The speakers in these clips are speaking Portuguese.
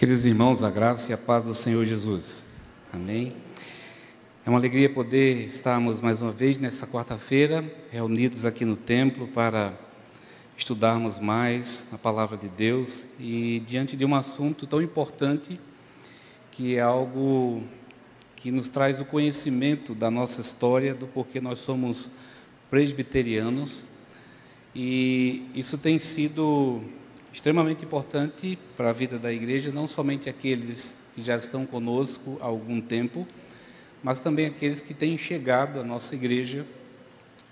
Queridos irmãos, a graça e a paz do Senhor Jesus. Amém. É uma alegria poder estarmos mais uma vez nessa quarta-feira, reunidos aqui no templo para estudarmos mais a palavra de Deus e diante de um assunto tão importante que é algo que nos traz o conhecimento da nossa história, do porquê nós somos presbiterianos, e isso tem sido extremamente importante para a vida da igreja, não somente aqueles que já estão conosco há algum tempo, mas também aqueles que têm chegado à nossa igreja,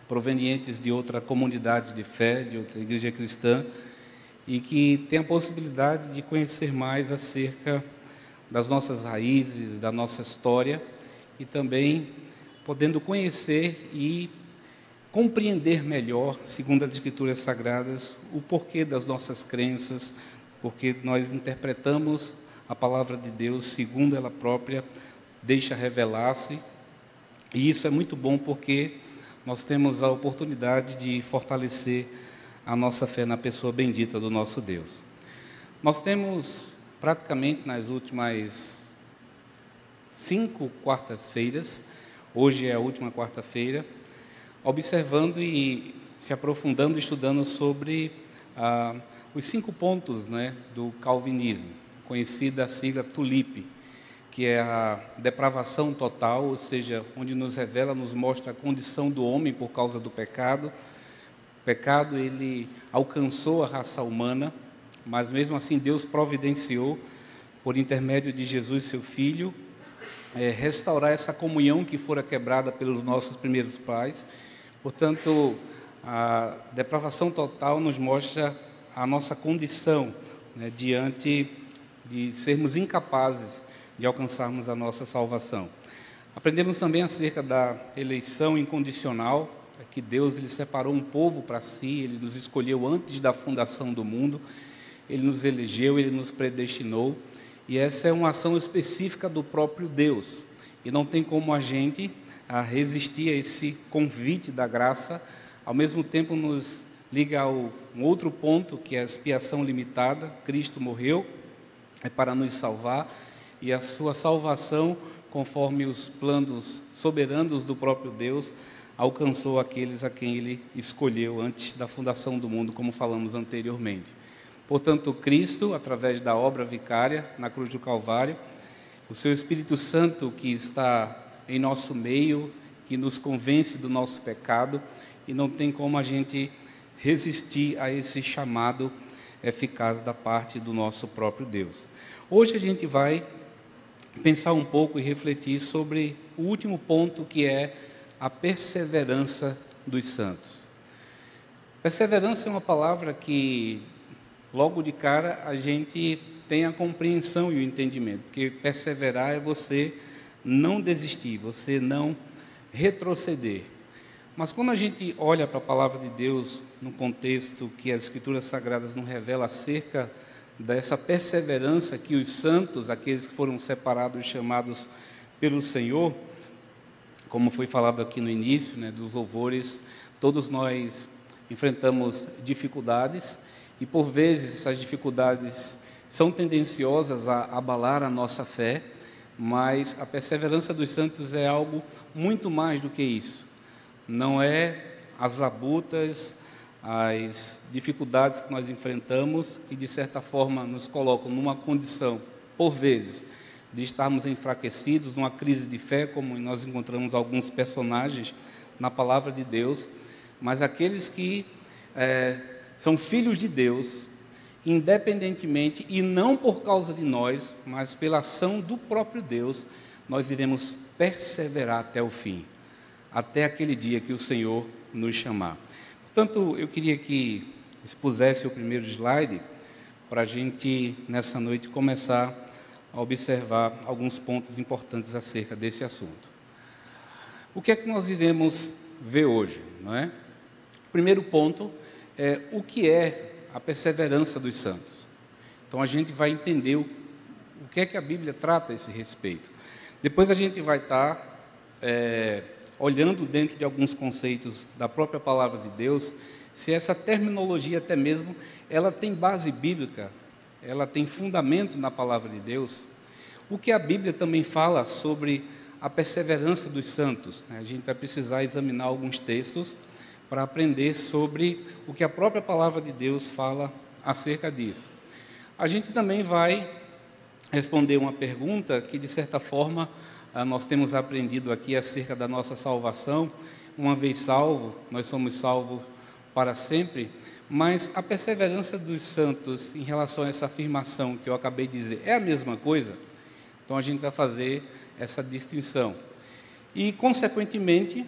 provenientes de outra comunidade de fé, de outra igreja cristã, e que têm a possibilidade de conhecer mais acerca das nossas raízes, da nossa história, e também podendo conhecer e compreender melhor, segundo as Escrituras Sagradas, o porquê das nossas crenças, porque nós interpretamos a palavra de Deus segundo ela própria deixa revelar-se, e isso é muito bom porque nós temos a oportunidade de fortalecer a nossa fé na pessoa bendita do nosso Deus. Nós temos praticamente nas últimas 5 quartas-feiras, hoje é a última quarta-feira, observando e se aprofundando, estudando sobre os 5 pontos, do calvinismo, conhecida a sigla TULIP, que é a depravação total, ou seja, onde nos revela, nos mostra a condição do homem por causa do pecado. O pecado, ele alcançou a raça humana, mas mesmo assim Deus providenciou, por intermédio de Jesus, seu Filho, restaurar essa comunhão que fora quebrada pelos nossos primeiros pais. Portanto, a depravação total nos mostra a nossa condição, diante de sermos incapazes de alcançarmos a nossa salvação. Aprendemos também acerca da eleição incondicional, que Deus ele separou um povo para si, Ele nos escolheu antes da fundação do mundo, Ele nos elegeu, Ele nos predestinou, e essa é uma ação específica do próprio Deus, e não tem como a gente resistir a esse convite da graça. Ao mesmo tempo nos liga a um outro ponto, que é a expiação limitada. Cristo morreu para nos salvar, e a sua salvação, conforme os planos soberanos do próprio Deus, alcançou aqueles a quem Ele escolheu antes da fundação do mundo, como falamos anteriormente. Portanto, Cristo, através da obra vicária na cruz do Calvário, o seu Espírito Santo que está em nosso meio, que nos convence do nosso pecado, e não tem como a gente resistir a esse chamado eficaz da parte do nosso próprio Deus. Hoje a gente vai pensar um pouco e refletir sobre o último ponto, que é a perseverança dos santos. Perseverança é uma palavra que, logo de cara, a gente tem a compreensão e o entendimento, porque perseverar é você não desistir, você não retroceder. Mas quando a gente olha para a palavra de Deus, no contexto que as Escrituras Sagradas nos revelam acerca dessa perseverança que os santos, aqueles que foram separados e chamados pelo Senhor, como foi falado aqui no início, dos louvores, todos nós enfrentamos dificuldades, e por vezes essas dificuldades são tendenciosas a abalar a nossa fé, mas a perseverança dos santos é algo muito mais do que isso. Não é as labutas, as dificuldades que nós enfrentamos e, de certa forma, nos colocam numa condição, por vezes, de estarmos enfraquecidos, numa crise de fé, como nós encontramos alguns personagens na palavra de Deus, mas aqueles que são filhos de Deus, independentemente, e não por causa de nós, mas pela ação do próprio Deus, nós iremos perseverar até o fim, até aquele dia que o Senhor nos chamar. Portanto, eu queria que expusesse o primeiro slide, para a gente, nessa noite, começar a observar alguns pontos importantes acerca desse assunto. O que é que nós iremos ver hoje, não é? O primeiro ponto é o que é a perseverança dos santos. Então a gente vai entender o que é que a Bíblia trata a esse respeito. Depois a gente vai estar olhando dentro de alguns conceitos da própria palavra de Deus, se essa terminologia até mesmo ela tem base bíblica ela tem fundamento na palavra de Deus, o que a Bíblia também fala sobre a perseverança dos santos. A gente vai precisar examinar alguns textos para aprender sobre o que a própria palavra de Deus fala acerca disso. A gente também vai responder uma pergunta que, de certa forma, nós temos aprendido aqui acerca da nossa salvação. Uma vez salvo, nós somos salvos para sempre, mas a perseverança dos santos em relação a essa afirmação que eu acabei de dizer é a mesma coisa? Então a gente vai fazer essa distinção. E, consequentemente,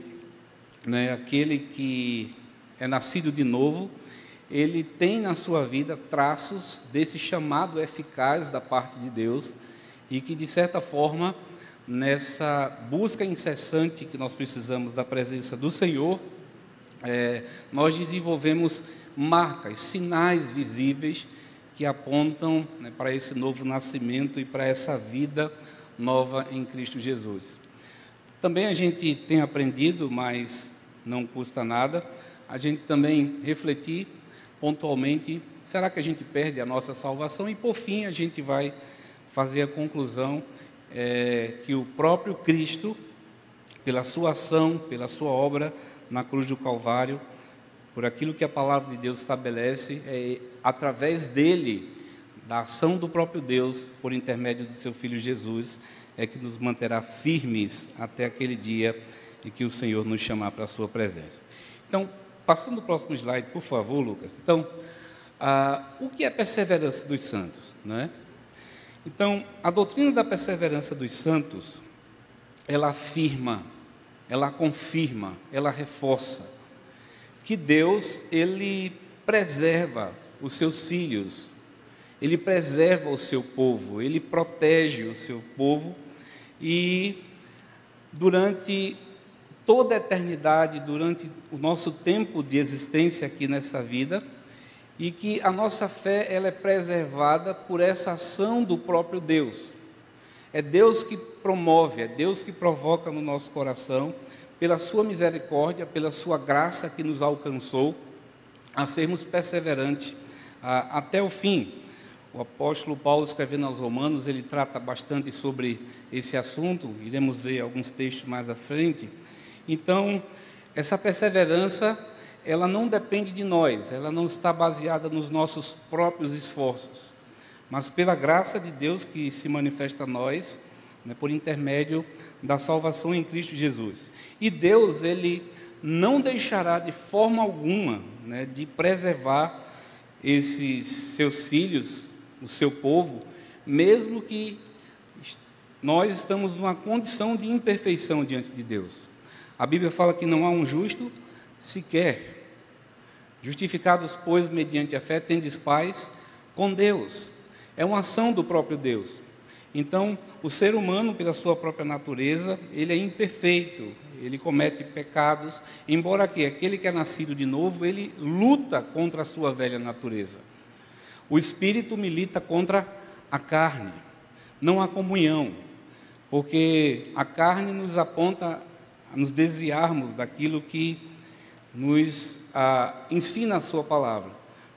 aquele que é nascido de novo, ele tem na sua vida traços desse chamado eficaz da parte de Deus, e que, de certa forma, nessa busca incessante que nós precisamos da presença do Senhor, nós desenvolvemos marcas, sinais visíveis que apontam para esse novo nascimento e para essa vida nova em Cristo Jesus. Também a gente tem aprendido, mas não custa nada, a gente também refletir pontualmente, será que a gente perde a nossa salvação? E, por fim, a gente vai fazer a conclusão que o próprio Cristo, pela sua ação, pela sua obra na cruz do Calvário, por aquilo que a palavra de Deus estabelece, através dele, da ação do próprio Deus, por intermédio do seu Filho Jesus, é que nos manterá firmes até aquele dia em que o Senhor nos chamar para a sua presença. Então, passando o próximo slide, por favor, Lucas. Então, o que é perseverança dos santos, não é? Então, a doutrina da perseverança dos santos, ela afirma, ela confirma, ela reforça que Deus, ele preserva os seus filhos, ele preserva o seu povo, ele protege o seu povo, e durante toda a eternidade, durante o nosso tempo de existência aqui nesta vida, e que a nossa fé ela é preservada por essa ação do próprio Deus. É Deus que promove, é Deus que provoca no nosso coração, pela sua misericórdia, pela sua graça que nos alcançou, a sermos perseverantes até o fim. O apóstolo Paulo, escrevendo aos Romanos, ele trata bastante sobre esse assunto, iremos ver alguns textos mais à frente. Então, essa perseverança, ela não depende de nós, ela não está baseada nos nossos próprios esforços, mas pela graça de Deus que se manifesta a nós, por intermédio da salvação em Cristo Jesus. E Deus, ele não deixará de forma alguma de preservar esses seus filhos, o seu povo, mesmo que nós estamos numa condição de imperfeição diante de Deus. A Bíblia fala que não há um justo sequer. Justificados, pois, mediante a fé, tendes paz com Deus. É uma ação do próprio Deus. Então, o ser humano, pela sua própria natureza, ele é imperfeito, ele comete pecados, embora aquele que é nascido de novo, ele luta contra a sua velha natureza. O Espírito milita contra a carne, não há comunhão, porque a carne nos aponta a nos desviarmos daquilo que nos ensina a sua palavra,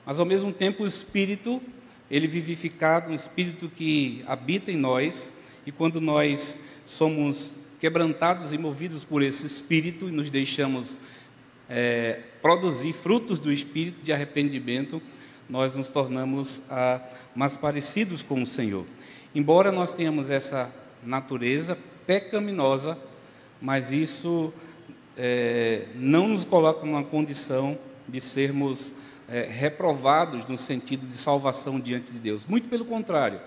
mas ao mesmo tempo o Espírito, ele vivificado, um Espírito que habita em nós, e quando nós somos quebrantados e movidos por esse Espírito e nos deixamos produzir frutos do Espírito de arrependimento, nós nos tornamos mais parecidos com o Senhor. Embora nós tenhamos essa natureza pecaminosa, mas isso não nos coloca numa condição de sermos reprovados no sentido de salvação diante de Deus. Muito pelo contrário,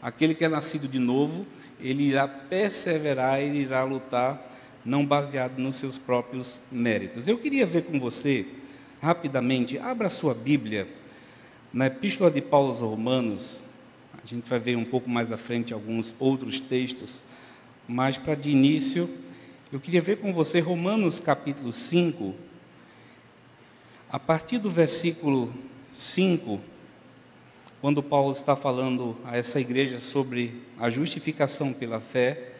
aquele que é nascido de novo, ele irá perseverar, ele irá lutar, não baseado nos seus próprios méritos. Eu queria ver com você, rapidamente, abra a sua Bíblia, na Epístola de Paulo aos Romanos. A gente vai ver um pouco mais à frente alguns outros textos, mas para de início, eu queria ver com você Romanos capítulo 5, a partir do versículo 5, quando Paulo está falando a essa igreja sobre a justificação pela fé.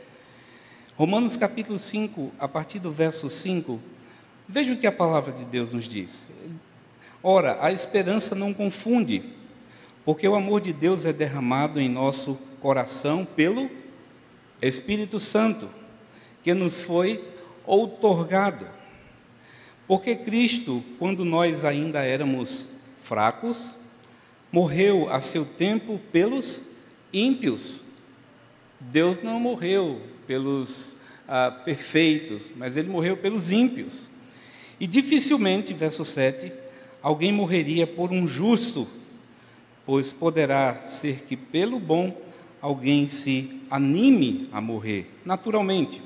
Romanos capítulo 5, a partir do verso 5, veja o que a palavra de Deus nos diz. Ora, a esperança não confunde, Porque o amor de Deus é derramado em nosso coração pelo Espírito Santo, que nos foi outorgado. Porque Cristo, quando nós ainda éramos fracos, morreu a seu tempo pelos ímpios. Deus não morreu pelos perfeitos, mas Ele morreu pelos ímpios. E dificilmente, verso 7, alguém morreria por um justo, pois poderá ser que pelo bom alguém se anime a morrer, naturalmente.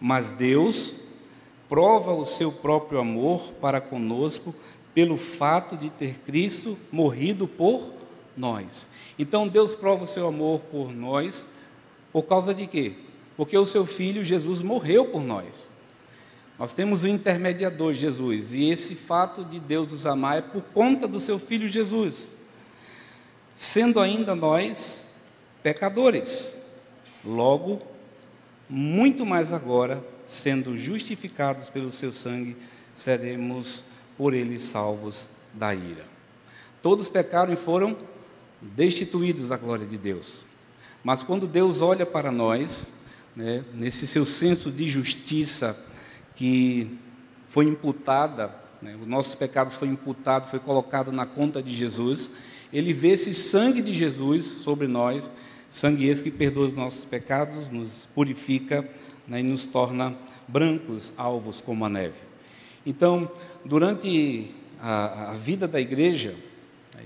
Mas Deus prova o seu próprio amor para conosco pelo fato de ter Cristo morrido por nós. Então Deus prova o seu amor por nós, por causa de quê? Porque o seu Filho Jesus morreu por nós. Nós temos o intermediador, Jesus, e esse fato de Deus nos amar é por conta do seu Filho Jesus. Sendo ainda nós pecadores, logo, muito mais agora, sendo justificados pelo seu sangue, seremos por ele salvos da ira. Todos pecaram e foram destituídos da glória de Deus. Mas quando Deus olha para nós, nesse seu senso de justiça que foi imputada, os nossos pecados foi imputado, foi colocado na conta de Jesus, Ele vê esse sangue de Jesus sobre nós, sangue esse que perdoa os nossos pecados, nos purifica, e nos torna brancos, alvos como a neve. Então, durante a vida da igreja,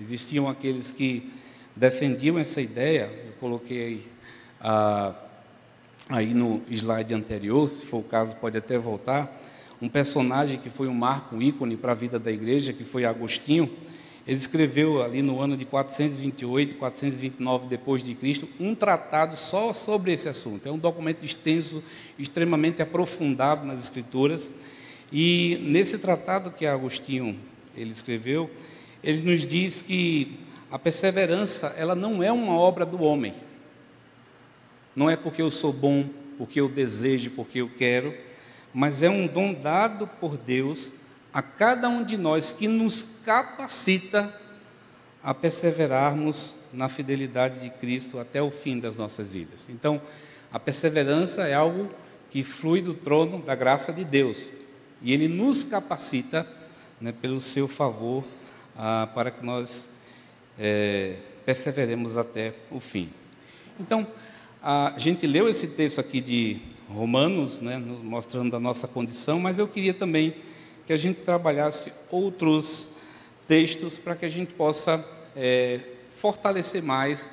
existiam aqueles que defendiam essa ideia. Eu coloquei aí no slide anterior, se for o caso pode até voltar, um personagem que foi um marco, um ícone para a vida da igreja, que foi Agostinho. Ele escreveu ali no ano de 428, 429 depois de Cristo, um tratado só sobre esse assunto. É um documento extenso, extremamente aprofundado nas Escrituras. E nesse tratado que Agostinho ele escreveu, ele nos diz que a perseverança, ela não é uma obra do homem. Não é porque eu sou bom, porque eu desejo, porque eu quero, mas é um dom dado por Deus a cada um de nós, que nos capacita a perseverarmos na fidelidade de Cristo até o fim das nossas vidas. Então, a perseverança é algo que flui do trono da graça de Deus, e Ele nos capacita, pelo seu favor, para que nós perseveremos até o fim. Então, a gente leu esse texto aqui de Romanos, mostrando a nossa condição, mas eu queria também que a gente trabalhasse outros textos para que a gente possa fortalecer mais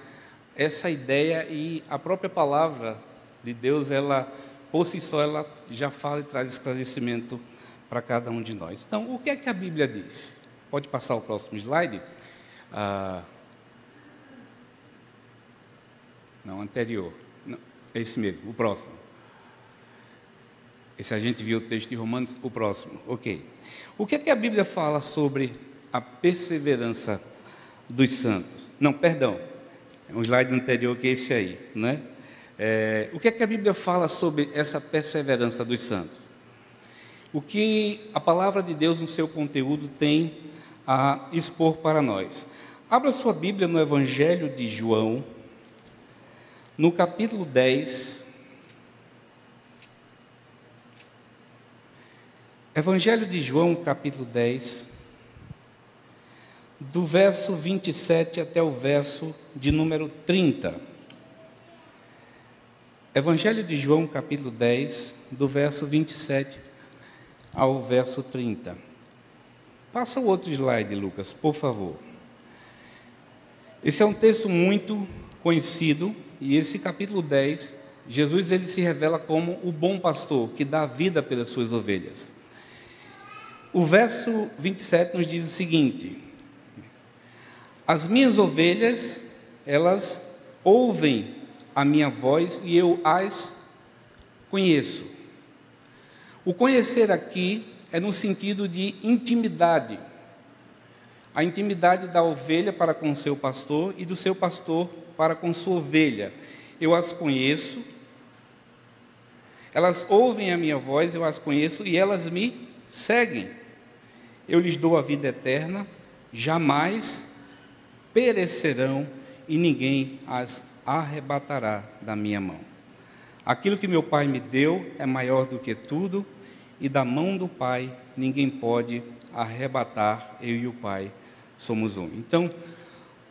essa ideia, e a própria palavra de Deus, ela, por si só, ela já fala e traz esclarecimento para cada um de nós. Então, o que é que a Bíblia diz? Pode passar o próximo slide? Não, anterior. Não, é esse mesmo, o próximo. Esse a gente viu o texto de Romanos, o próximo. Ok. O que é que a Bíblia fala sobre a perseverança dos santos? Não, perdão. É um slide anterior que é esse aí, né? O que é que a Bíblia fala sobre essa perseverança dos santos? O que a palavra de Deus no seu conteúdo tem a expor para nós? Abra sua Bíblia no Evangelho de João, no capítulo 10. Evangelho de João, capítulo 10, do verso 27 até o verso de número 30. Evangelho de João, capítulo 10, do verso 27 ao verso 30. Passa o outro slide, Lucas, por favor. Esse é um texto muito conhecido, e esse capítulo 10, Jesus ele se revela como o bom pastor, que dá vida pelas suas ovelhas. O verso 27 nos diz o seguinte: as minhas ovelhas, elas ouvem a minha voz e eu as conheço. O conhecer aqui é no sentido de intimidade. A intimidade da ovelha para com o seu pastor e do seu pastor para com sua ovelha. Eu as conheço, elas ouvem a minha voz, eu as conheço e elas me seguem. Eu lhes dou a vida eterna, jamais perecerão e ninguém as arrebatará da minha mão. Aquilo que meu Pai me deu é maior do que tudo, e da mão do Pai ninguém pode arrebatar. Eu e o Pai somos um. Então,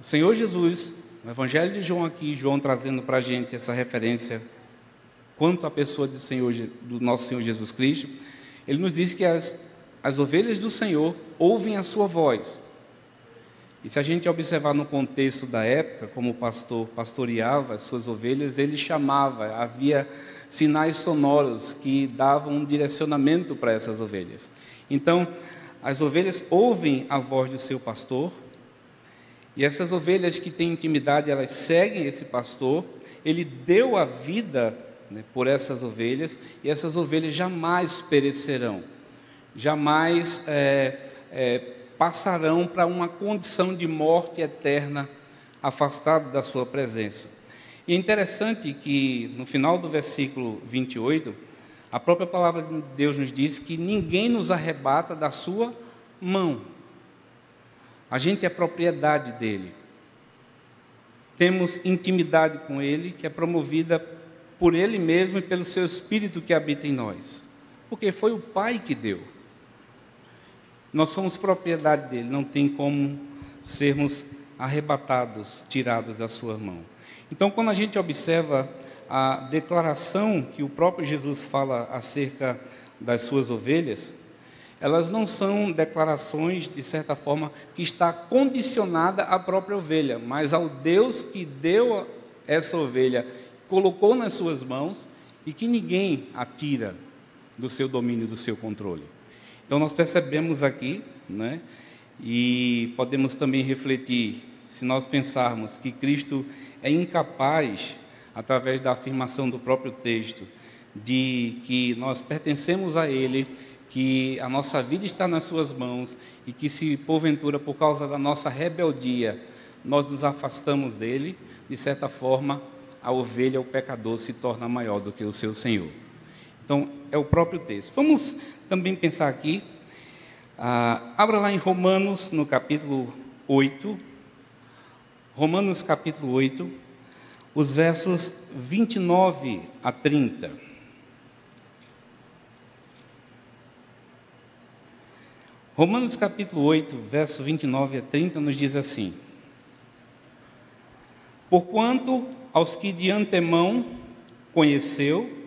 o Senhor Jesus, no Evangelho de João aqui, João trazendo para a gente essa referência quanto à pessoa do nosso Senhor Jesus Cristo, ele nos diz que as ovelhas do Senhor ouvem a sua voz. E se a gente observar no contexto da época, como o pastor pastoreava as suas ovelhas, ele chamava, havia sinais sonoros que davam um direcionamento para essas ovelhas. Então, as ovelhas ouvem a voz do seu pastor, e essas ovelhas que têm intimidade, elas seguem esse pastor. Ele deu a vida, né, por essas ovelhas, e essas ovelhas jamais perecerão, jamais passarão para uma condição de morte eterna, afastado da sua presença. E é interessante que no final do versículo 28, a própria palavra de Deus nos diz que ninguém nos arrebata da sua mão. A gente é propriedade dele. Temos intimidade com ele, que é promovida por ele mesmo e pelo seu Espírito que habita em nós. Porque foi o Pai que deu. Nós somos propriedade dele, não tem como sermos arrebatados, tirados da sua mão. Então, quando a gente observa a declaração que o próprio Jesus fala acerca das suas ovelhas, elas não são declarações, de certa forma, que está condicionada à própria ovelha, mas ao Deus que deu essa ovelha, colocou nas suas mãos e que ninguém a tira do seu domínio, do seu controle. Então, nós percebemos aqui, né, e podemos também refletir, se nós pensarmos que Cristo é incapaz, através da afirmação do próprio texto, de que nós pertencemos a Ele, que a nossa vida está nas suas mãos, e que se porventura, por causa da nossa rebeldia, nós nos afastamos dele, de certa forma, a ovelha, o pecador, se torna maior do que o seu Senhor. Então, é o próprio texto. Vamos também pensar aqui, abra lá em Romanos, no capítulo 8, Romanos capítulo 8, os versos 29 a 30. Romanos capítulo 8, versos 29 a 30, nos diz assim: porquanto aos que de antemão conheceu,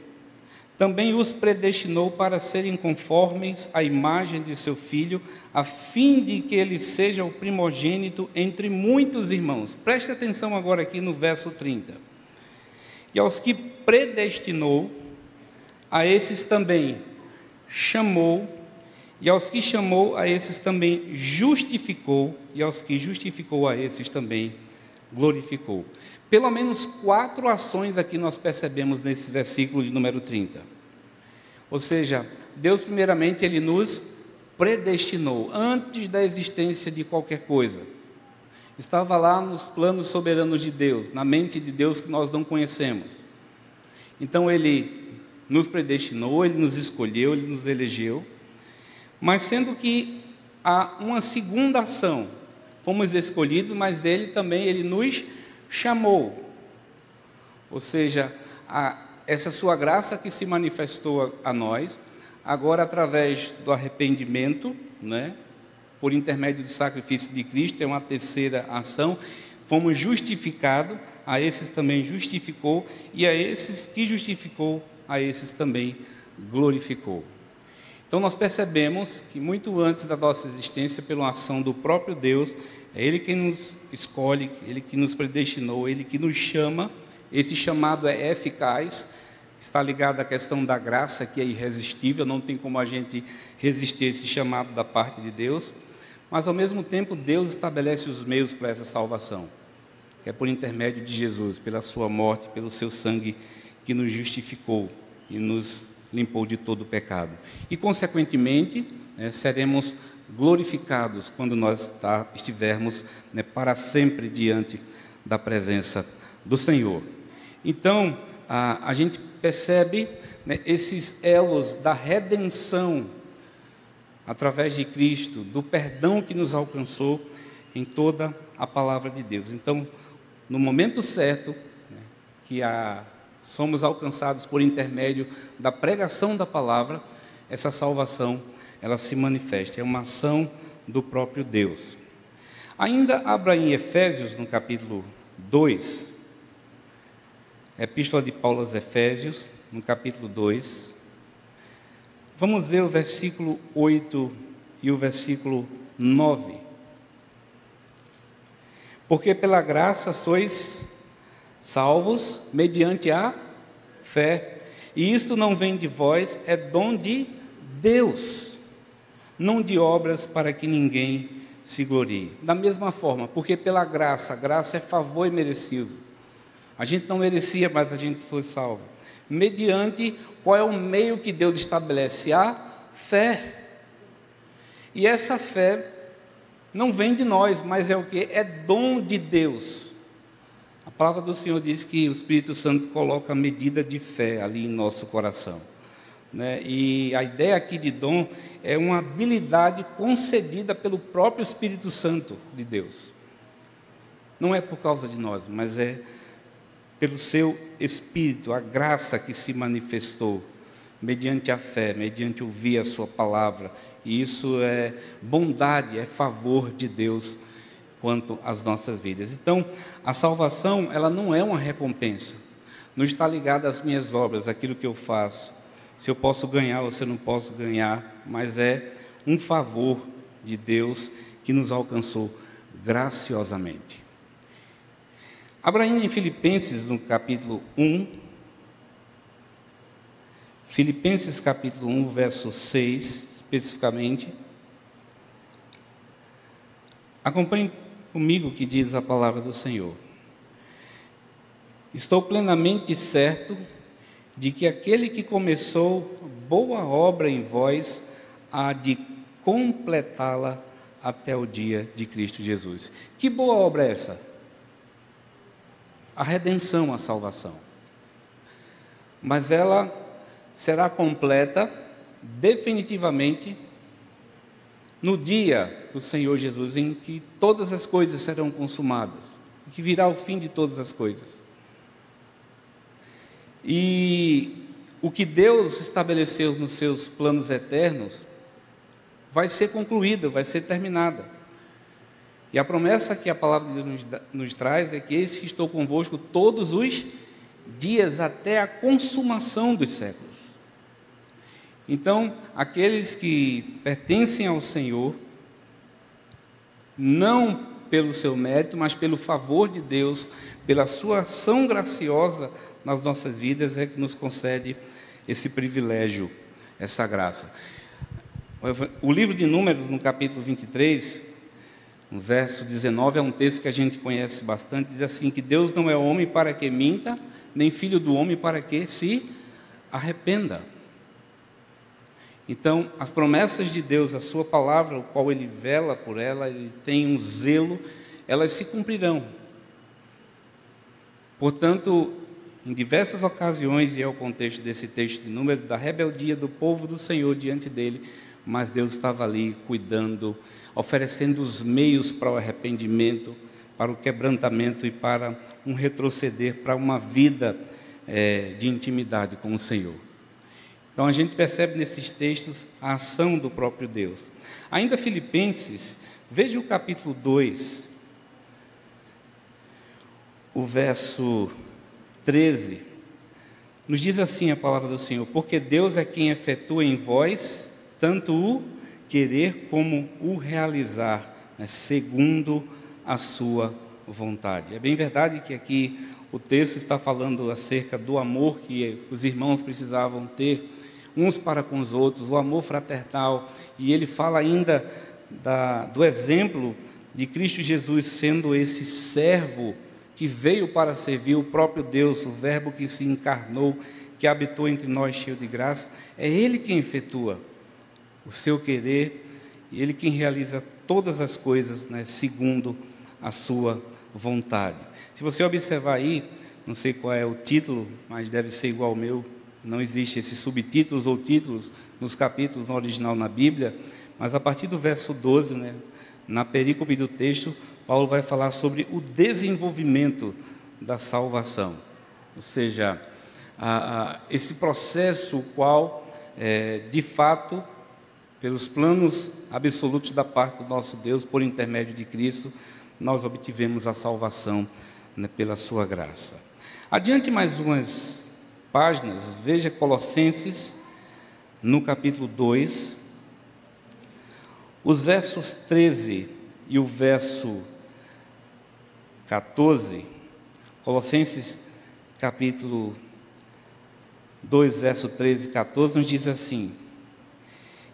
também os predestinou para serem conformes à imagem de seu Filho, a fim de que ele seja o primogênito entre muitos irmãos. Preste atenção agora aqui no verso 30. E aos que predestinou, a esses também chamou, e aos que chamou, a esses também justificou, e aos que justificou, a esses também glorificou. Pelo menos 4 ações aqui nós percebemos nesse versículo de número 30. Ou seja, Deus primeiramente Ele nos predestinou, antes da existência de qualquer coisa. Estava lá nos planos soberanos de Deus, na mente de Deus que nós não conhecemos. Então Ele nos predestinou, Ele nos escolheu, Ele nos elegeu, mas sendo que há uma segunda ação, fomos escolhidos, mas Ele nos chamou, ou seja, essa sua graça que se manifestou a nós, agora através do arrependimento, né, por intermédio do sacrifício de Cristo, é uma terceira ação, fomos justificados, a esses também justificou, e a esses que justificou, a esses também glorificou. Então nós percebemos que muito antes da nossa existência, pela ação do próprio Deus, é Ele quem nos escolhe, Ele que nos predestinou, Ele que nos chama. Esse chamado é eficaz, está ligado à questão da graça, que é irresistível, não tem como a gente resistir a esse chamado da parte de Deus, mas ao mesmo tempo Deus estabelece os meios para essa salvação, que é por intermédio de Jesus, pela sua morte, pelo seu sangue que nos justificou e nos limpou de todo o pecado. E consequentemente, seremos glorificados quando nós estivermos, para sempre diante da presença do Senhor. Então, a gente percebe, esses elos da redenção através de Cristo, do perdão que nos alcançou em toda a palavra de Deus. Então, no momento certo, né, que somos alcançados por intermédio da pregação da palavra, essa salvação, ela se manifesta, é uma ação do próprio Deus. Ainda abra em Efésios, no capítulo 2, Epístola de Paulo aos Efésios, no capítulo 2, vamos ver o versículo 8 e o versículo 9. Porque pela graça sois salvos mediante a fé, e isto não vem de vós, é dom de Deus, não de obras para que ninguém se glorie. Da mesma forma, porque pela graça, graça é favor imerecido. A gente não merecia, mas a gente foi salvo. Mediante, qual é o meio que Deus estabelece? A fé. E essa fé não vem de nós, mas é o que? É dom de Deus. A palavra do Senhor diz que o Espírito Santo coloca a medida de fé ali em nosso coração, né? E a ideia aqui de dom é uma habilidade concedida pelo próprio Espírito Santo de Deus. Não é por causa de nós, mas é pelo seu Espírito, a graça que se manifestou mediante a fé, mediante ouvir a sua palavra. E isso é bondade, é favor de Deus quanto às nossas vidas. Então, a salvação, ela não é uma recompensa, não está ligada às minhas obras, àquilo que eu faço, se eu posso ganhar ou se eu não posso ganhar, mas é um favor de Deus que nos alcançou graciosamente. Abra ainda em Filipenses, no capítulo 1, Filipenses capítulo 1, verso 6, especificamente. Acompanhe comigo o que diz a palavra do Senhor. Estou plenamente certo de que aquele que começou boa obra em vós há de completá-la até o dia de Cristo Jesus. Que boa obra é essa? A redenção, a salvação. Mas ela será completa definitivamente no dia do Senhor Jesus, em que todas as coisas serão consumadas, em que virá o fim de todas as coisas. E o que Deus estabeleceu nos seus planos eternos vai ser concluído, vai ser terminada. E a promessa que a palavra de Deus nos traz é que eis que estou convosco todos os dias até a consumação dos séculos. Então, aqueles que pertencem ao Senhor, não pelo seu mérito, mas pelo favor de Deus, pela sua ação graciosa nas nossas vidas, é que nos concede esse privilégio, essa graça. O livro de Números, no capítulo 23, no verso 19, é um texto que a gente conhece bastante, diz assim, que Deus não é homem para que minta, nem filho do homem para que se arrependa. Então, as promessas de Deus, a sua palavra, o qual Ele vela por ela, Ele tem um zelo, elas se cumprirão. Portanto, em diversas ocasiões, e é o contexto desse texto de Números, da rebeldia do povo do Senhor diante dele, mas Deus estava ali cuidando, oferecendo os meios para o arrependimento, para o quebrantamento e para um retroceder, para uma vida de intimidade com o Senhor. Então a gente percebe nesses textos a ação do próprio Deus. Ainda Filipenses, veja o capítulo 2, o verso 13, nos diz assim a palavra do Senhor: porque Deus é quem efetua em vós tanto o querer como o realizar, né, segundo a sua vontade. É bem verdade que aqui o texto está falando acerca do amor que os irmãos precisavam ter uns para com os outros, o amor fraternal, e ele fala ainda do exemplo de Cristo Jesus sendo esse servo que veio para servir o próprio Deus, o verbo que se encarnou, que habitou entre nós cheio de graça. É Ele quem efetua o seu querer, e Ele quem realiza todas as coisas, né, segundo a sua vontade. Se você observar aí, não sei qual é o título, mas deve ser igual ao meu, não existe esses subtítulos ou títulos nos capítulos no original na Bíblia, mas a partir do verso 12, né, na perícope do texto, Paulo vai falar sobre o desenvolvimento da salvação. Ou seja, esse processo, o qual, de fato, pelos planos absolutos da parte do nosso Deus, por intermédio de Cristo, nós obtivemos a salvação, né, pela sua graça. Adiante mais umas páginas, veja Colossenses, no capítulo 2, os versos 13 e o verso 14, Colossenses capítulo 2, verso 13 e 14, nos diz assim: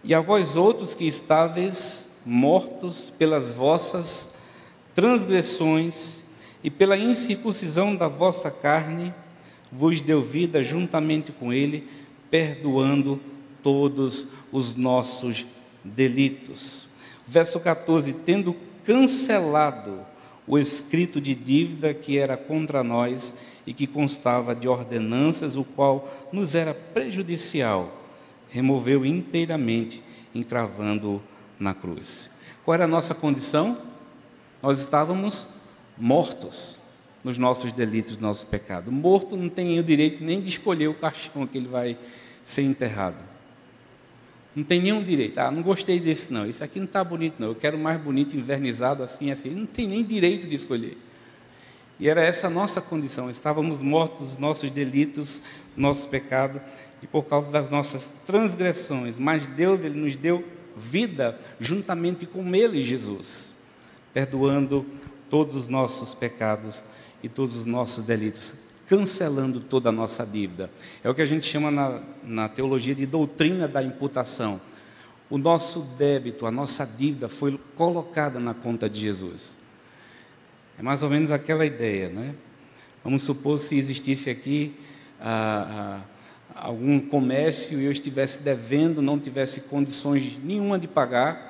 e a vós outros que estáveis mortos pelas vossas transgressões e pela incircuncisão da vossa carne, vos deu vida juntamente com ele, perdoando todos os nossos delitos. Verso 14, tendo cancelado o escrito de dívida que era contra nós e que constava de ordenanças, o qual nos era prejudicial, removeu inteiramente, encravando-o na cruz. Qual era a nossa condição? Nós estávamos mortos nos nossos delitos, no nosso pecado. Morto não tem o direito nem de escolher o caixão que ele vai ser enterrado. Não tem nenhum direito. Não gostei desse não, isso aqui não está bonito não, eu quero mais bonito, invernizado, assim, assim. Ele não tem nem direito de escolher. E era essa a nossa condição, estávamos mortos nos nossos delitos, nosso pecado, e por causa das nossas transgressões. Mas Deus, Ele nos deu vida juntamente com Ele, Jesus, perdoando todos os nossos pecados e todos os nossos delitos, cancelando toda a nossa dívida. É o que a gente chama na teologia de doutrina da imputação. O nosso débito, a nossa dívida foi colocada na conta de Jesus. É mais ou menos aquela ideia, né? Vamos supor se existisse aqui algum comércio e eu estivesse devendo, não tivesse condições nenhuma de pagar,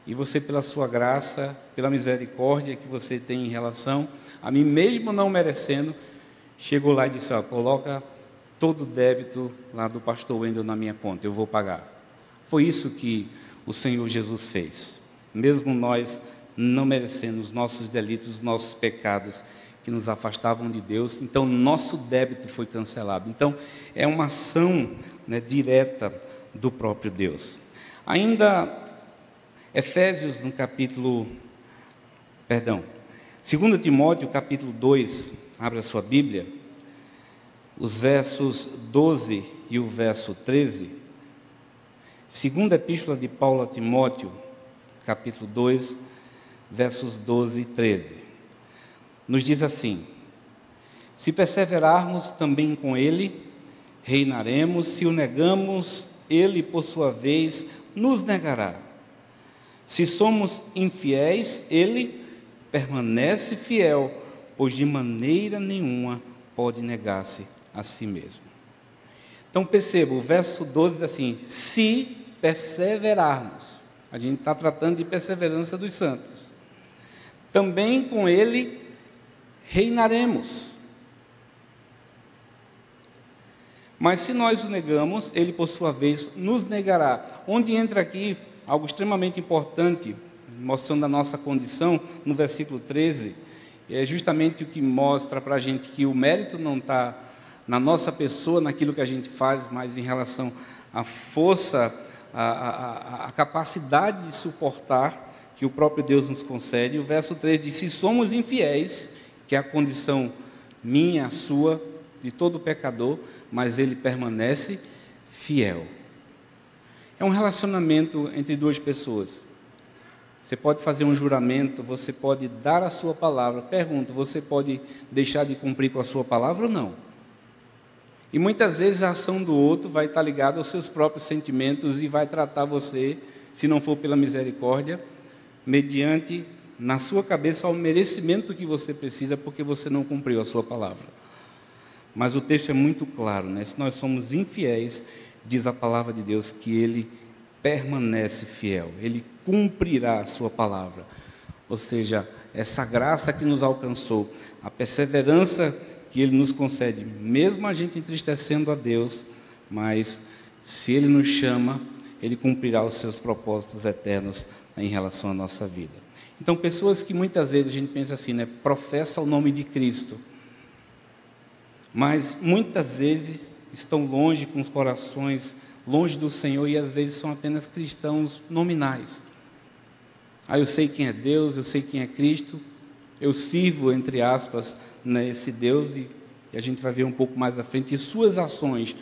e você, pela sua graça, pela misericórdia que você tem em relação a mim, mesmo não merecendo, chegou lá e disse: coloca todo o débito lá do pastor Wendel na minha conta, eu vou pagar. Foi isso que o Senhor Jesus fez, mesmo nós não merecendo os nossos delitos, os nossos pecados que nos afastavam de Deus. Então nosso débito foi cancelado. Então é uma ação, né, direta do próprio Deus. Ainda Efésios, no capítulo, 2 Timóteo, capítulo 2, abra a sua Bíblia, os versos 12 e o verso 13, segunda epístola de Paulo a Timóteo, capítulo 2, versos 12 e 13, nos diz assim: se perseverarmos também com ele, reinaremos; se o negamos, ele, por sua vez, nos negará. Se somos infiéis, ele permanece fiel, pois de maneira nenhuma pode negar-se a si mesmo. Então perceba, o verso 12 diz assim: se perseverarmos, a gente está tratando de perseverança dos santos, também com ele reinaremos. Mas se nós o negamos, ele por sua vez nos negará. Onde entra aqui algo extremamente importante, mostrando a nossa condição, no versículo 13, é justamente o que mostra para a gente que o mérito não está na nossa pessoa, naquilo que a gente faz, mas em relação à força, à capacidade de suportar que o próprio Deus nos concede. O verso 13 diz: se somos infiéis, que é a condição minha, a sua, de todo pecador, mas ele permanece fiel. É um relacionamento entre duas pessoas. Você pode fazer um juramento, você pode dar a sua palavra. Pergunta: você pode deixar de cumprir com a sua palavra ou não? E muitas vezes a ação do outro vai estar ligada aos seus próprios sentimentos e vai tratar você, se não for pela misericórdia, mediante, na sua cabeça, ao merecimento que você precisa, porque você não cumpriu a sua palavra. Mas o texto é muito claro, né? Se nós somos infiéis, diz a palavra de Deus que ele permanece fiel, ele cumprirá a sua palavra. Ou seja, essa graça que nos alcançou, a perseverança que ele nos concede, mesmo a gente entristecendo a Deus, mas se ele nos chama, Ele cumprirá os seus propósitos eternos em relação à nossa vida. Então, pessoas que muitas vezes a gente pensa assim, né, professa o nome de Cristo, mas muitas vezes estão longe com os corações, longe do Senhor, e às vezes são apenas cristãos nominais. Eu sei quem é Deus, eu sei quem é Cristo, eu sirvo, entre aspas, nesse Deus, e a gente vai ver um pouco mais à frente, e suas ações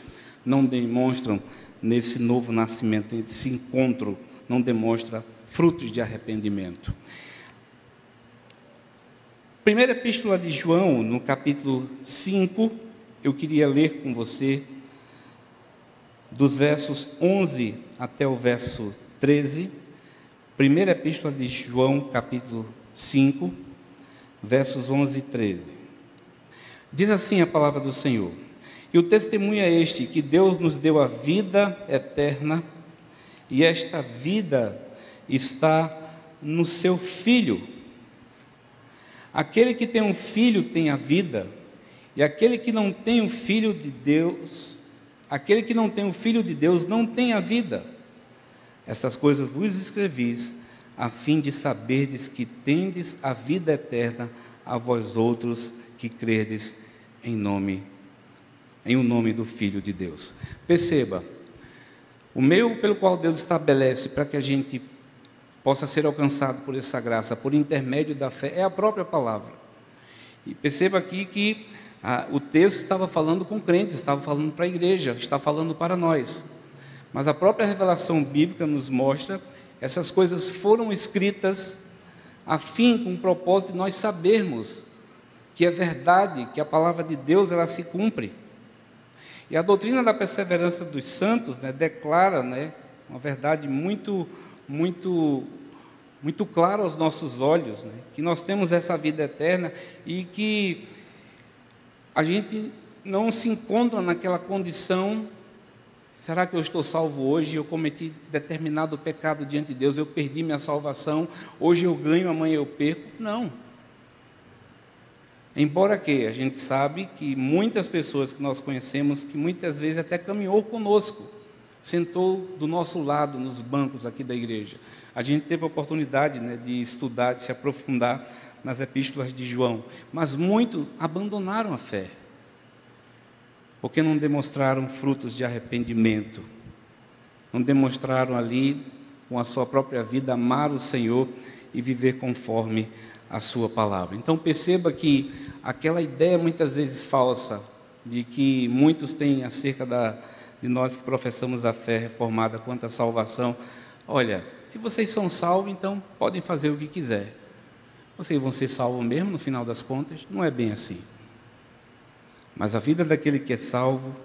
não demonstram nesse novo nascimento, nesse encontro, não demonstra frutos de arrependimento. Primeira epístola de João, no capítulo 5, eu queria ler com você, dos versos 11 até o verso 13, primeira epístola de João, capítulo 5, versos 11 e 13. Diz assim a palavra do Senhor: e o testemunho é este, que Deus nos deu a vida eterna, e esta vida está no seu Filho. Aquele que tem um filho tem a vida, e aquele que não tem o Filho de Deus, aquele que não tem o Filho de Deus não tem a vida. Estas coisas vos escrevis, a fim de saberdes que tendes a vida eterna a vós outros que credes em o nome do Filho de Deus. Perceba, o meio pelo qual Deus estabelece para que a gente possa ser alcançado por essa graça, por intermédio da fé, é a própria palavra. E perceba aqui que o texto estava falando com crentes, estava falando para a igreja, está falando para nós. Mas a própria revelação bíblica nos mostra, essas coisas foram escritas a fim, com o propósito de nós sabermos que é verdade, que a palavra de Deus ela se cumpre. E a doutrina da perseverança dos santos, né, declara, né, uma verdade muito clara aos nossos olhos, né, que nós temos essa vida eterna e que a gente não se encontra naquela condição: será que eu estou salvo hoje? Eu cometi determinado pecado diante de Deus, eu perdi minha salvação, hoje eu ganho, amanhã eu perco. Não. Embora que a gente sabe que muitas pessoas que nós conhecemos, que muitas vezes até caminhou conosco, sentou do nosso lado nos bancos aqui da igreja. A gente teve a oportunidade, né, de estudar, de se aprofundar nas epístolas de João, mas muitos abandonaram a fé, porque não demonstraram frutos de arrependimento, não demonstraram ali, com a sua própria vida, amar o Senhor e viver conforme a sua palavra. Então perceba que aquela ideia muitas vezes falsa, de que muitos têm acerca de nós que professamos a fé reformada quanto à salvação: olha, se vocês são salvos, então podem fazer o que quiser, vocês vão ser salvos mesmo no final das contas. Não é bem assim. Mas a vida daquele que é salvo,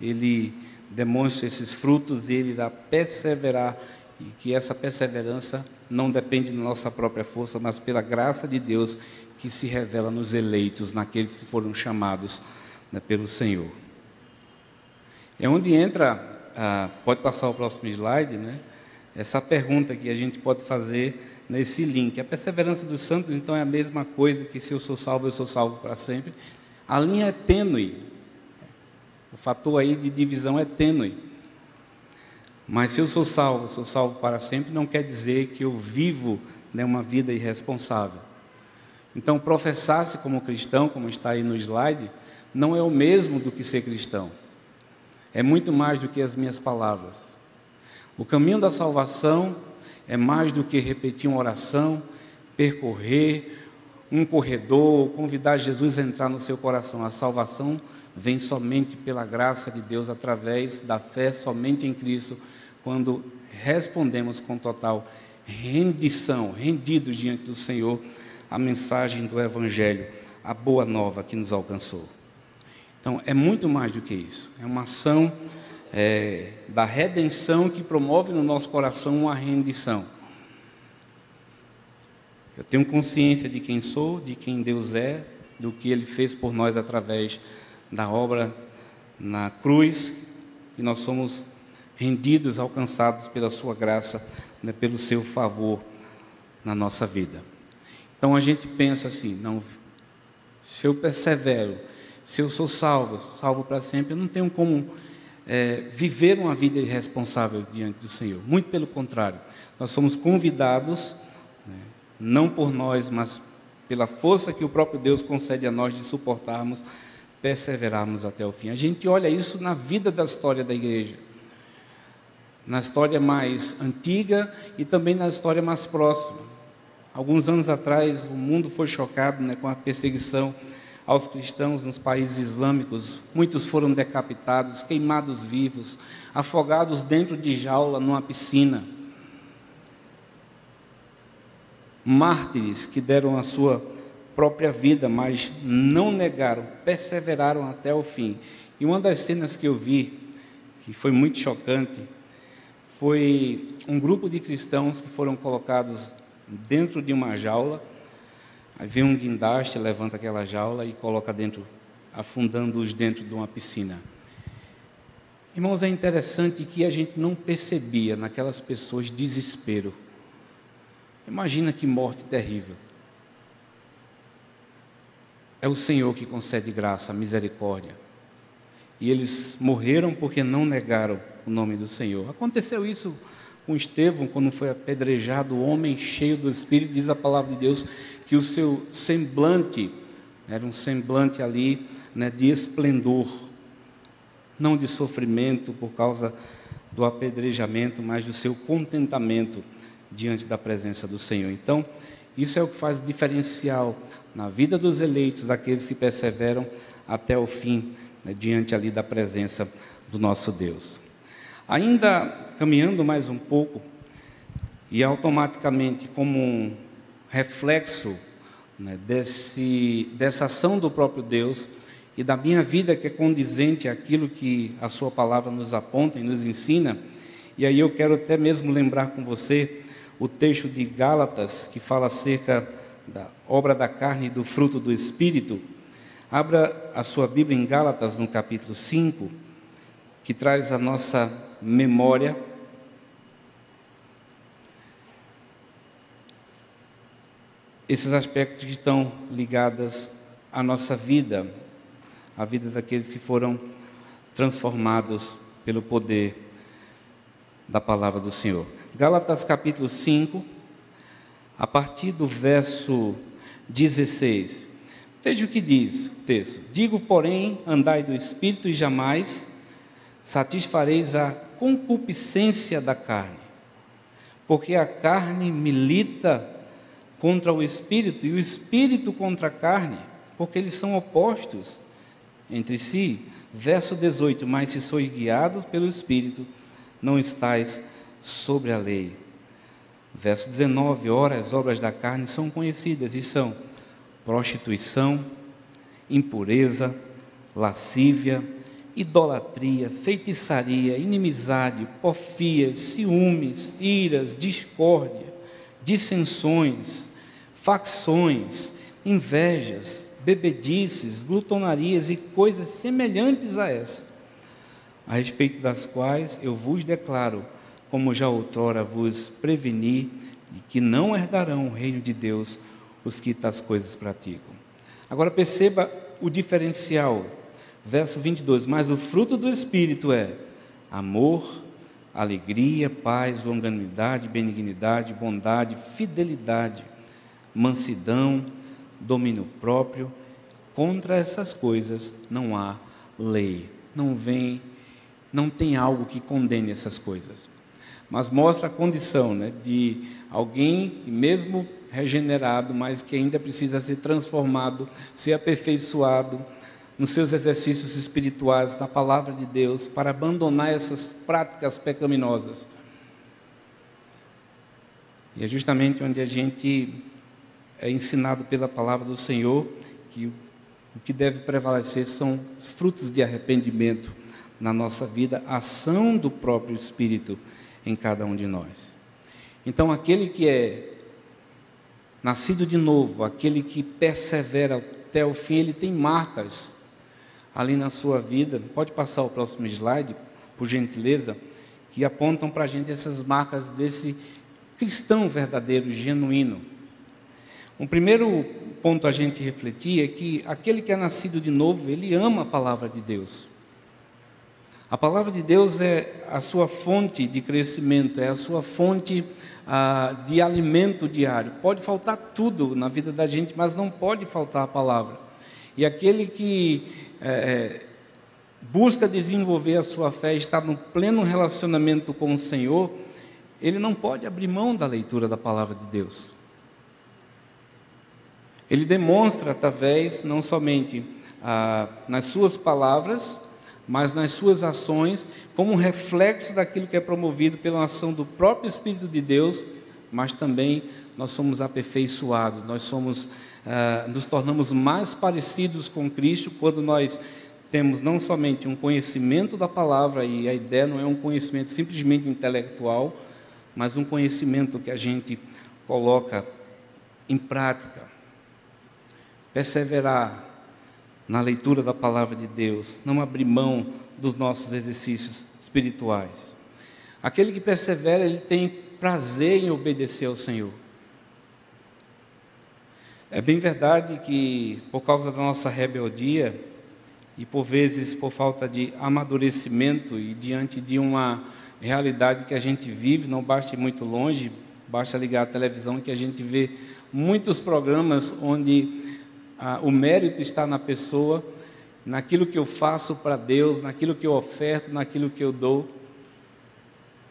ele demonstra esses frutos e ele irá perseverar, e que essa perseverança não depende da nossa própria força, mas pela graça de Deus que se revela nos eleitos, naqueles que foram chamados, né, pelo Senhor. É onde entra, pode passar o próximo slide, né, essa pergunta que a gente pode fazer nesse link. A perseverança dos santos, então, é a mesma coisa que se eu sou salvo para sempre. A linha é tênue, o fator aí de divisão é tênue. Mas se eu sou salvo para sempre, não quer dizer que eu vivo, né, uma vida irresponsável. Então, professar-se como cristão, como está aí no slide, não é o mesmo do que ser cristão. É muito mais do que as minhas palavras. O caminho da salvação é mais do que repetir uma oração, percorrer um corredor, convidar Jesus a entrar no seu coração. A salvação vem somente pela graça de Deus, através da fé somente em Cristo, quando respondemos com total rendição, rendidos diante do Senhor, a mensagem do Evangelho, a boa nova que nos alcançou. Então, é muito mais do que isso. É uma ação da redenção que promove no nosso coração uma rendição. Eu tenho consciência de quem sou, de quem Deus é, do que Ele fez por nós através da obra na cruz, e nós somos rendidos, alcançados pela sua graça, né, pelo seu favor na nossa vida. Então a gente pensa assim: não, se eu persevero, se eu sou salvo para sempre, eu não tenho como viver uma vida irresponsável diante do Senhor. Muito pelo contrário, nós somos convidados, né, não por nós, mas pela força que o próprio Deus concede a nós de suportarmos, perseverarmos até o fim. A gente olha isso na vida da história da igreja, na história mais antiga e também na história mais próxima. Alguns anos atrás, o mundo foi chocado, né, com a perseguição aos cristãos nos países islâmicos. Muitos foram decapitados, queimados vivos, afogados dentro de jaula numa piscina. Mártires que deram a sua própria vida, mas não negaram, perseveraram até o fim. E uma das cenas que eu vi, que foi muito chocante, foi um grupo de cristãos que foram colocados dentro de uma jaula. Aí vem um guindaste, levanta aquela jaula e coloca dentro, afundando-os dentro de uma piscina. Irmãos, é interessante que a gente não percebia naquelas pessoas desespero. Imagina que morte terrível. É o Senhor que concede graça, misericórdia. E eles morreram porque não negaram o nome do Senhor. Aconteceu isso com Estevão, quando foi apedrejado, o homem cheio do Espírito. Diz a palavra de Deus que o seu semblante era um semblante ali, né, de esplendor, não de sofrimento por causa do apedrejamento, mas do seu contentamento diante da presença do Senhor. Então, isso é o que faz o diferencial na vida dos eleitos, daqueles que perseveram até o fim, né, diante ali da presença do nosso Deus. Ainda caminhando mais um pouco, e automaticamente como um reflexo, né, dessa ação do próprio Deus e da minha vida, que é condizente àquilo que a sua palavra nos aponta e nos ensina. E aí eu quero até mesmo lembrar com você o texto de Gálatas, que fala acerca da obra da carne e do fruto do Espírito. Abra a sua Bíblia em Gálatas, no capítulo 5, que traz a nossa memória esses aspectos que estão ligados à nossa vida, à vida daqueles que foram transformados pelo poder da palavra do Senhor. Gálatas capítulo 5, a partir do verso 16. Veja o que diz o texto. Digo, porém, andai do Espírito e jamais satisfareis a concupiscência da carne, porque a carne milita contra o Espírito e o Espírito contra a carne, porque eles são opostos entre si. Verso 18, mas se sois guiados pelo Espírito, não estais sobre a lei. Verso 19, ora, as obras da carne são conhecidas e são prostituição, impureza, lascívia, idolatria, feitiçaria, inimizade, porfias, ciúmes, iras, discórdia, dissensões, facções, invejas, bebedices, glutonarias e coisas semelhantes a essa, a respeito das quais eu vos declaro, como já outrora vos preveni, que não herdarão o reino de Deus os que tais coisas praticam. Agora perceba o diferencial, verso 22, mas o fruto do Espírito é amor, alegria, paz, longanimidade, benignidade, bondade, fidelidade, mansidão, domínio próprio. Contra essas coisas não há lei, não tem algo que condene essas coisas, mas mostra a condição, né, de alguém, mesmo regenerado, mas que ainda precisa ser transformado, ser aperfeiçoado nos seus exercícios espirituais, na palavra de Deus, para abandonar essas práticas pecaminosas. E é justamente onde a gente é ensinado pela palavra do Senhor que o que deve prevalecer são os frutos de arrependimento na nossa vida, a ação do próprio Espírito em cada um de nós. Então, aquele que é nascido de novo, aquele que persevera até o fim, ele tem marcas ali na sua vida. Pode passar o próximo slide, por gentileza, que apontam para a gente essas marcas desse cristão verdadeiro, genuíno. Um primeiro ponto a gente refletir é que aquele que é nascido de novo, ele ama a palavra de Deus. A palavra de Deus é a sua fonte de crescimento, é a sua fonte de alimento diário. Pode faltar tudo na vida da gente, mas não pode faltar a palavra. E aquele que busca desenvolver a sua fé, está no pleno relacionamento com o Senhor, ele não pode abrir mão da leitura da palavra de Deus. Ele demonstra através, não somente nas suas palavras, mas nas suas ações, como um reflexo daquilo que é promovido pela ação do próprio Espírito de Deus, mas também nós somos aperfeiçoados, nos tornamos mais parecidos com Cristo quando nós temos não somente um conhecimento da palavra, e a ideia não é um conhecimento simplesmente intelectual, mas um conhecimento que a gente coloca em prática. Perseverar na leitura da palavra de Deus, não abrir mão dos nossos exercícios espirituais. Aquele que persevera, ele tem prazer em obedecer ao Senhor. É bem verdade que, por causa da nossa rebeldia, e por vezes por falta de amadurecimento e diante de uma realidade que a gente vive, não basta ir muito longe, basta ligar a televisão que a gente vê muitos programas onde o mérito está na pessoa, naquilo que eu faço para Deus, naquilo que eu oferto, naquilo que eu dou.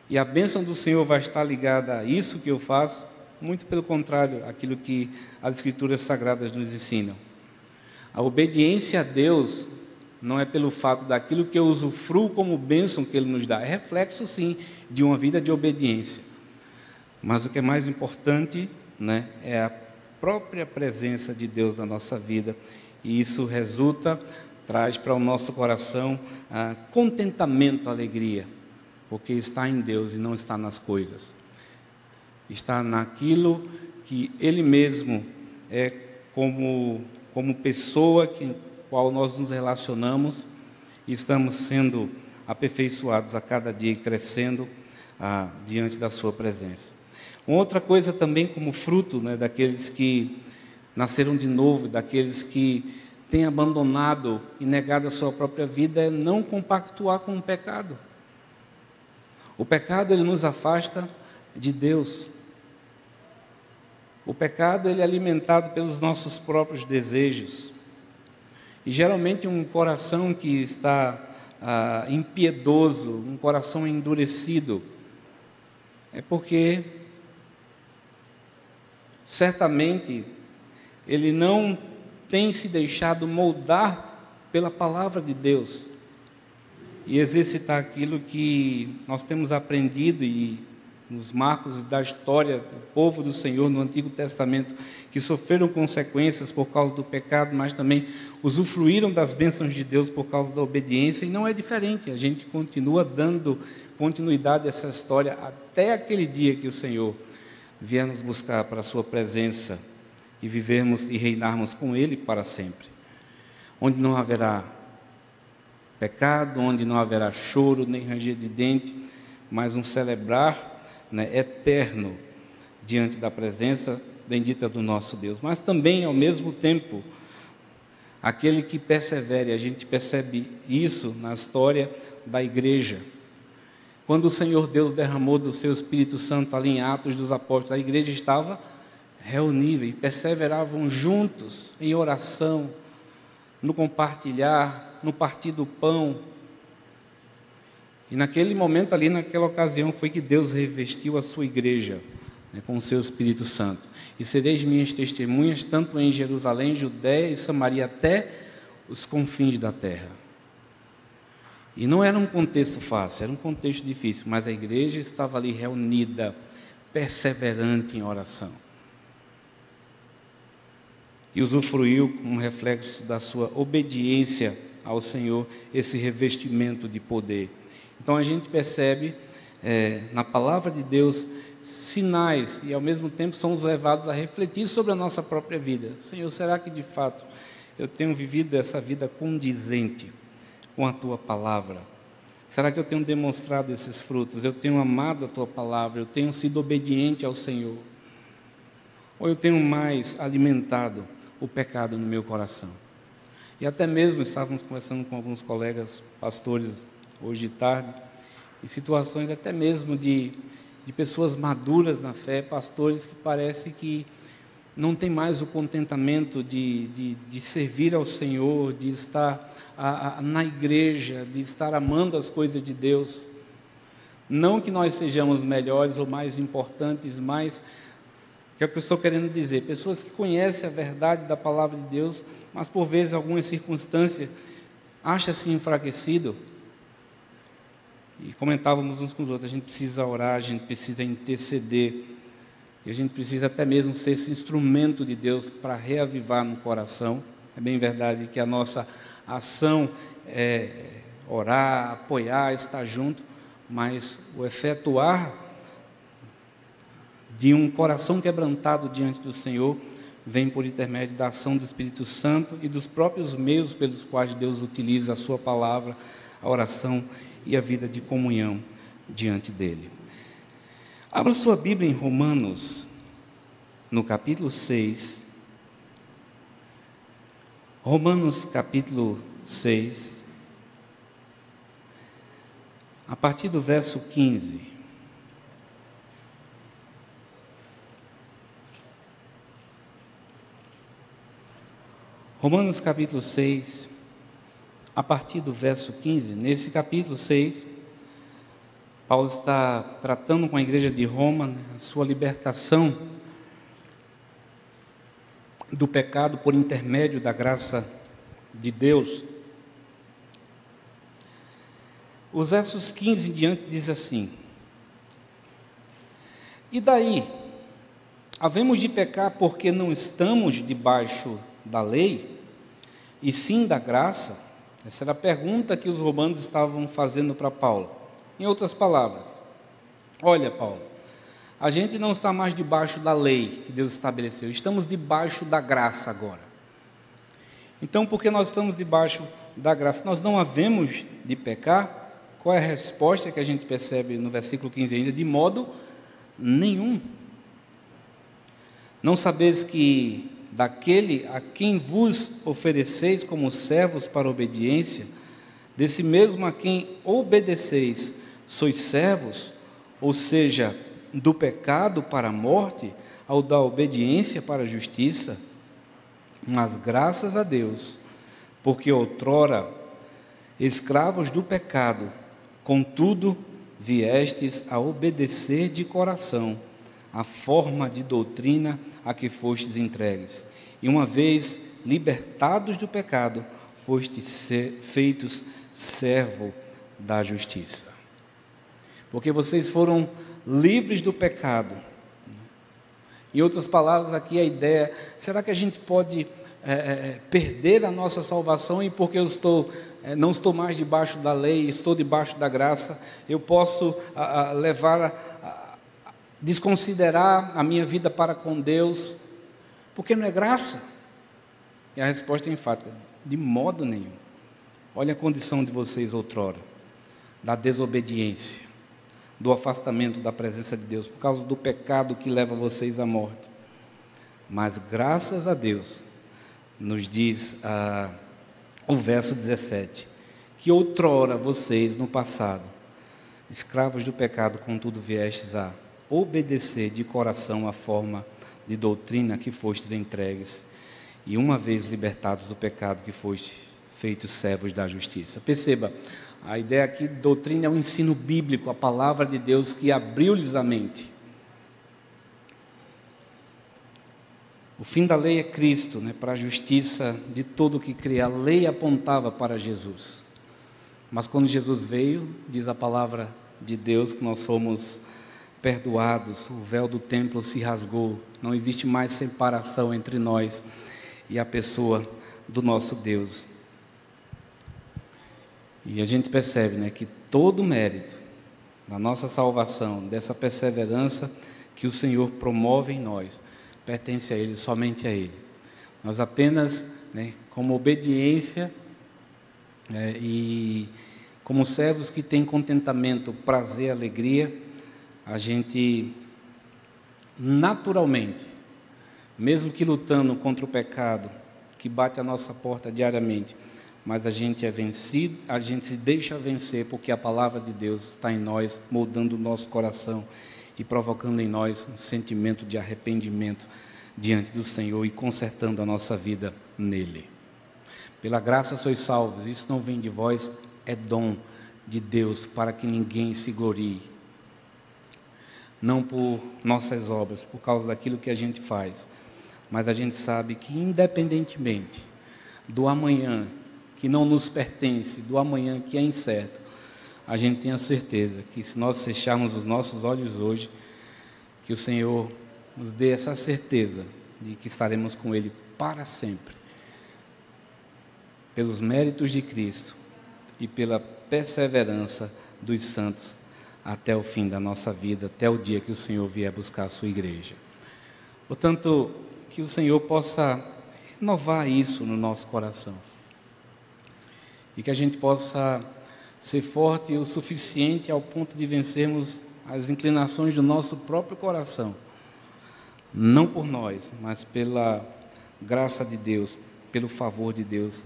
E a bênção do Senhor vai estar ligada a isso que eu faço, muito pelo contrário, aquilo que as Escrituras Sagradas nos ensinam. A obediência a Deus não é pelo fato daquilo que eu usufruo como bênção que Ele nos dá, é reflexo sim de uma vida de obediência. Mas o que é mais importante, é a própria presença de Deus na nossa vida, e isso traz para o nosso coração contentamento, alegria, porque está em Deus e não está nas coisas, está naquilo que Ele mesmo é como pessoa com a qual nós nos relacionamos, e estamos sendo aperfeiçoados a cada dia e crescendo diante da sua presença. Uma outra coisa também, como fruto daqueles que nasceram de novo, daqueles que têm abandonado e negado a sua própria vida, é não compactuar com o pecado. O pecado, ele nos afasta de Deus. O pecado, ele é alimentado pelos nossos próprios desejos. E geralmente um coração que está impiedoso, um coração endurecido, é porque certamente ele não tem se deixado moldar pela palavra de Deus e exercitar aquilo que nós temos aprendido e nos marcos da história do povo do Senhor no Antigo Testamento, que sofreram consequências por causa do pecado, mas também usufruíram das bênçãos de Deus por causa da obediência, e não é diferente, a gente continua dando continuidade a essa história até aquele dia que o Senhor vier nos buscar para a sua presença e vivermos e reinarmos com Ele para sempre, onde não haverá pecado, onde não haverá choro, nem ranger de dente, mas um celebrar eterno diante da presença bendita do nosso Deus. Mas também, ao mesmo tempo, aquele que persevere, a gente percebe isso na história da igreja. Quando o Senhor Deus derramou do seu Espírito Santo ali em Atos dos Apóstolos, a igreja estava reunida e perseveravam juntos em oração, no compartilhar, no partir do pão. E naquele momento ali, naquela ocasião, foi que Deus revestiu a sua igreja com o seu Espírito Santo. E sereis minhas testemunhas, tanto em Jerusalém, Judéia e Samaria, até os confins da terra. E não era um contexto fácil, era um contexto difícil, mas a igreja estava ali reunida, perseverante em oração. E usufruiu, como reflexo da sua obediência ao Senhor, esse revestimento de poder. Então a gente percebe na palavra de Deus sinais, e ao mesmo tempo somos levados a refletir sobre a nossa própria vida. Senhor, será que de fato eu tenho vivido essa vida condizente com a Tua palavra? Será que eu tenho demonstrado esses frutos? Eu tenho amado a Tua palavra? Eu tenho sido obediente ao Senhor? Ou eu tenho mais alimentado o pecado no meu coração? E até mesmo estávamos conversando com alguns colegas pastores hoje de tarde, em situações até mesmo de pessoas maduras na fé, pastores que parece que não tem mais o contentamento de servir ao Senhor, de estar na igreja, de estar amando as coisas de Deus. Não que nós sejamos melhores ou mais importantes, mas o que eu estou querendo dizer? Pessoas que conhecem a verdade da palavra de Deus, mas por vezes, algumas circunstâncias, acham-se enfraquecido. E comentávamos uns com os outros, a gente precisa orar, a gente precisa interceder, e a gente precisa até mesmo ser esse instrumento de Deus para reavivar no coração. É bem verdade que a nossa ação é orar, apoiar, estar junto, mas o efetuar de um coração quebrantado diante do Senhor vem por intermédio da ação do Espírito Santo e dos próprios meios pelos quais Deus utiliza a sua palavra, a oração e a vida de comunhão diante dele. Abra sua Bíblia em Romanos, no capítulo 6. Romanos capítulo 6, a partir do verso 15. Romanos capítulo 6, a partir do verso 15. Nesse capítulo 6, Paulo está tratando com a igreja de Roma, a sua libertação do pecado por intermédio da graça de Deus. Os versos 15 em diante diz assim: e daí, havemos de pecar porque não estamos debaixo da lei, e sim da graça? Essa era a pergunta que os romanos estavam fazendo para Paulo. Em outras palavras, olha, Paulo, a gente não está mais debaixo da lei que Deus estabeleceu, estamos debaixo da graça agora. Então, porque nós estamos debaixo da graça, nós não havemos de pecar? Qual é a resposta que a gente percebe no versículo 15 ainda? De modo nenhum. Não sabeis que daquele a quem vos ofereceis como servos para a obediência, desse mesmo a quem obedeceis, sois servos, ou seja, do pecado para a morte, ao da obediência para a justiça? Mas graças a Deus, porque outrora, escravos do pecado, contudo, viestes a obedecer de coração a forma de doutrina a que fostes entregues, e uma vez libertados do pecado, fostes feitos servo da justiça. Porque vocês foram livres do pecado. Em outras palavras, aqui a ideia, será que a gente pode perder a nossa salvação e porque eu não estou mais debaixo da lei, estou debaixo da graça, eu posso desconsiderar a minha vida para com Deus, porque não é graça? E a resposta é enfática: de modo nenhum. Olha a condição de vocês outrora, da desobediência, do afastamento da presença de Deus, por causa do pecado que leva vocês à morte. Mas graças a Deus, nos diz o verso 17, que outrora vocês, no passado, escravos do pecado, contudo viestes a obedecer de coração a forma de doutrina que fostes entregues, e uma vez libertados do pecado, que fostes feitos servos da justiça. Perceba, a ideia aqui, doutrina é o ensino bíblico, a palavra de Deus que abriu-lhes a mente. O fim da lei é Cristo, para a justiça de todo o que crê. A lei apontava para Jesus. Mas quando Jesus veio, diz a palavra de Deus que nós fomos perdoados, o véu do templo se rasgou, não existe mais separação entre nós e a pessoa do nosso Deus. E a gente percebe, que todo o mérito da nossa salvação, dessa perseverança que o Senhor promove em nós, pertence a Ele, somente a Ele. Nós apenas, como obediência e como servos que têm contentamento, prazer, alegria, a gente naturalmente, mesmo que lutando contra o pecado que bate a nossa porta diariamente, mas a gente é vencido, a gente se deixa vencer, porque a palavra de Deus está em nós, moldando o nosso coração e provocando em nós um sentimento de arrependimento diante do Senhor e consertando a nossa vida nele. Pela graça sois salvos, isso não vem de vós, é dom de Deus, para que ninguém se glorie. Não por nossas obras, por causa daquilo que a gente faz, mas a gente sabe que independentemente do amanhã, que não nos pertence, do amanhã que é incerto, a gente tem a certeza que se nós fecharmos os nossos olhos hoje, que o Senhor nos dê essa certeza de que estaremos com Ele para sempre, pelos méritos de Cristo e pela perseverança dos santos até o fim da nossa vida, até o dia que o Senhor vier buscar a sua igreja. Portanto, que o Senhor possa renovar isso no nosso coração e que a gente possa ser forte o suficiente ao ponto de vencermos as inclinações do nosso próprio coração, não por nós, mas pela graça de Deus, pelo favor de Deus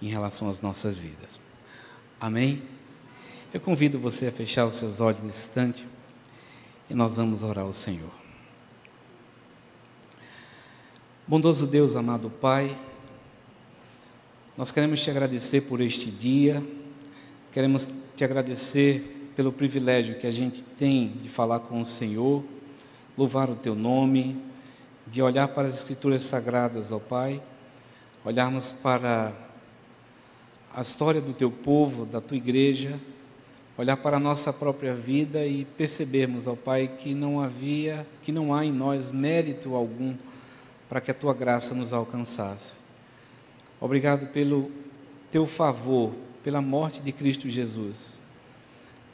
em relação às nossas vidas. Amém? Eu convido você a fechar os seus olhos nesse instante e nós vamos orar ao Senhor. Bondoso Deus, amado Pai, nós queremos te agradecer por este dia, queremos te agradecer pelo privilégio que a gente tem de falar com o Senhor, louvar o teu nome, de olhar para as Escrituras Sagradas, ó Pai, olharmos para a história do teu povo, da tua igreja, olhar para a nossa própria vida e percebermos, ó Pai, que não há em nós mérito algum para que a tua graça nos alcançasse. Obrigado pelo teu favor, pela morte de Cristo Jesus,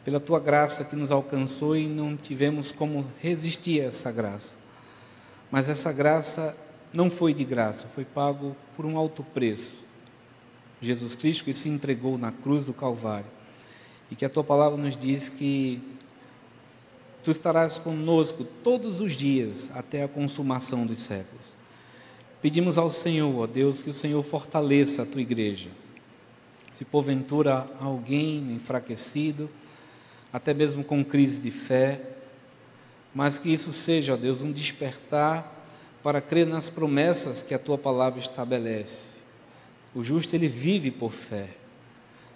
pela tua graça que nos alcançou e não tivemos como resistir a essa graça. Mas essa graça não foi de graça, foi pago por um alto preço. Jesus Cristo que se entregou na cruz do Calvário. E que a tua palavra nos diz que tu estarás conosco todos os dias até a consumação dos séculos. Pedimos ao Senhor, ó Deus, que o Senhor fortaleça a tua igreja. Se porventura alguém enfraquecido, até mesmo com crise de fé, mas que isso seja, ó Deus, um despertar para crer nas promessas que a tua palavra estabelece. O justo, ele vive por fé.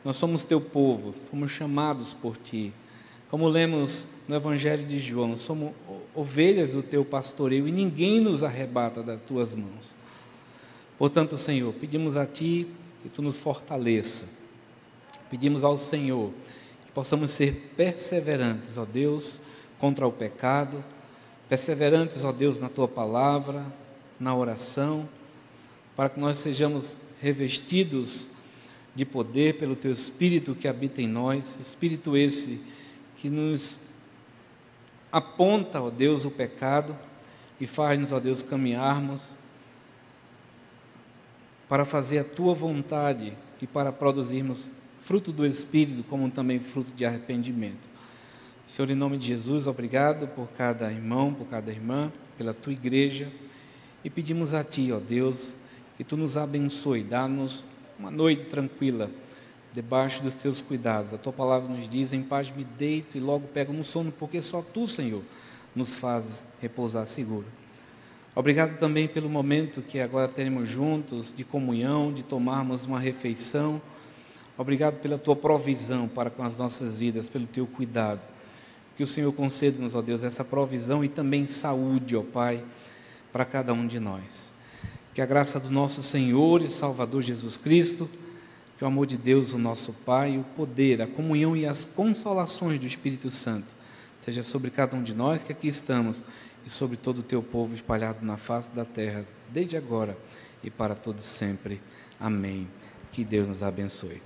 Nós somos teu povo, fomos chamados por ti. Como lemos no Evangelho de João, somos ovelhas do teu pastoreio e ninguém nos arrebata das tuas mãos. Portanto, Senhor, pedimos a ti que tu nos fortaleça. Pedimos ao Senhor que possamos ser perseverantes, ó Deus, contra o pecado, perseverantes, ó Deus, na tua palavra, na oração, para que nós sejamos revestidos de poder pelo teu Espírito que habita em nós, Espírito esse que nos aponta, ó Deus, o pecado e faz-nos, ó Deus, caminharmos para fazer a tua vontade e para produzirmos fruto do Espírito, como também fruto de arrependimento. Senhor, em nome de Jesus, obrigado por cada irmão, por cada irmã, pela tua igreja, e pedimos a ti, ó Deus, que tu nos abençoe, dá-nos uma noite tranquila, debaixo dos teus cuidados. A tua palavra nos diz: em paz me deito e logo pego no sono, porque só tu, Senhor, nos fazes repousar seguro. Obrigado também pelo momento que agora teremos juntos, de comunhão, de tomarmos uma refeição. Obrigado pela tua provisão para com as nossas vidas, pelo teu cuidado. Que o Senhor conceda-nos, ó Deus, essa provisão e também saúde, ó Pai, para cada um de nós. Que a graça do nosso Senhor e Salvador Jesus Cristo, que o amor de Deus, o nosso Pai, o poder, a comunhão e as consolações do Espírito Santo seja sobre cada um de nós que aqui estamos e sobre todo o teu povo espalhado na face da terra, desde agora e para todo sempre. Amém. Que Deus nos abençoe.